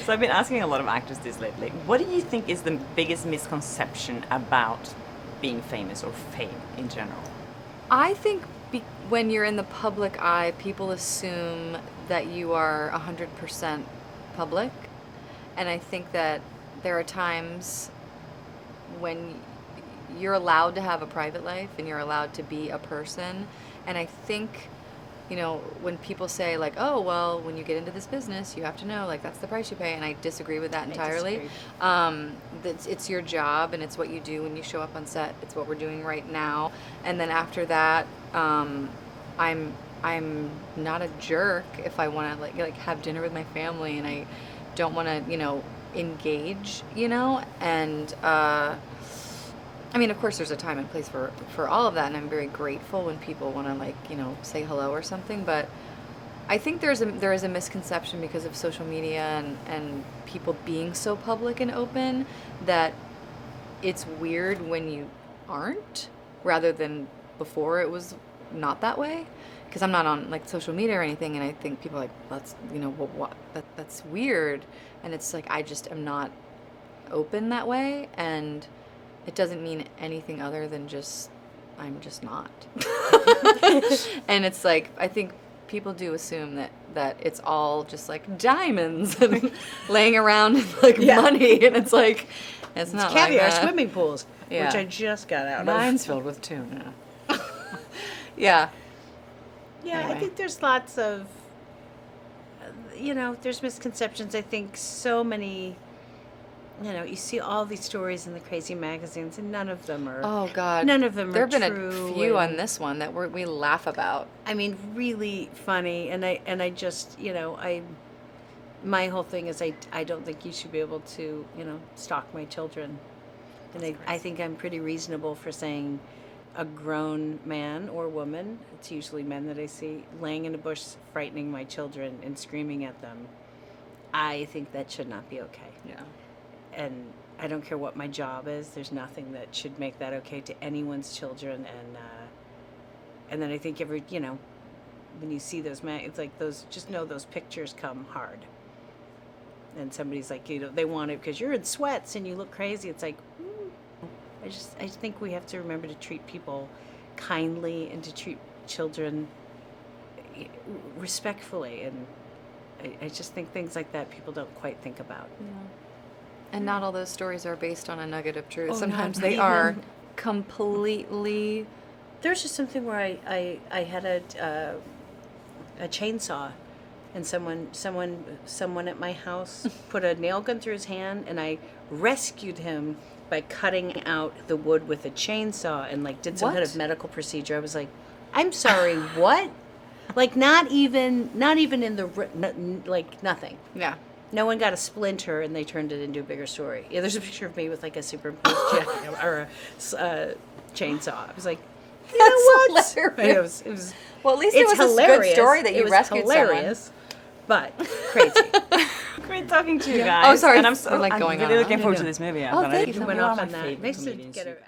So I've been asking a lot of actors this lately. What do you think is the biggest misconception about being famous or fame in general? I think when you're in the public eye, people assume that you are 100% public. And I think that there are times when you're allowed to have a private life and you're allowed to be a person. And I think, when people say like, oh, well, when you get into this business, you have to know, like, that's the price you pay. And I disagree with that entirely. It's your job and it's what you do when you show up on set. It's what we're doing right now. And then after that, I'm not a jerk if I want to like have dinner with my family and I don't want to, engage, and I mean, of course, there's a time and place for all of that, and I'm very grateful when people want to say hello or something. But I think there is a misconception because of social media and people being so public and open that it's weird when you aren't, rather than before it was not that way. Because I'm not on like social media or anything, and I think people are like, that's that's weird, and it's like I just am not open that way, and it doesn't mean anything other than just I'm just not. And it's like I think people do assume that it's all just like diamonds and laying around like money, and it's like it's not caviar like that. Swimming pools, which I just got out of. Mine's filled with tuna. Yeah. Yeah, anyway. I think there's lots of, there's misconceptions. I think so many, you see all these stories in the crazy magazines, and none of them are. Oh God! None of them are true. There have been a few on this one that we laugh about. I mean, really funny, and I just, my whole thing is I don't think you should be able to, stalk my children, and I think I'm pretty reasonable for saying. A grown man or woman, it's usually men that I see, laying in a bush frightening my children and screaming at them. I think that should not be okay. Yeah. And I don't care what my job is, there's nothing that should make that okay to anyone's children. And then I think when you see those it's like those, just know those pictures come hard. And somebody's like, they want it because you're in sweats and you look crazy. It's like, I think we have to remember to treat people kindly and to treat children respectfully, and I just think things like that people don't quite think about. Yeah. And not all those stories are based on a nugget of truth. Oh, sometimes they are completely. There's just something where I had a chainsaw, and someone at my house put a nail gun through his hand, and I rescued him by cutting out the wood with a chainsaw and did some kind of medical procedure. I was like, I'm sorry, what? Not even in the nothing. Yeah. No one got a splinter, and they turned it into a bigger story. Yeah, there's a picture of me with a superimposed jacket or a chainsaw. I was like, you know what? Hilarious. It was. Well, at least it was hilarious. A good story that you rescued hilarious, someone. But crazy. Great talking to you guys. Oh, sorry. And I'm really looking forward to this movie. Oh, thank you. Went off on that. Makes it get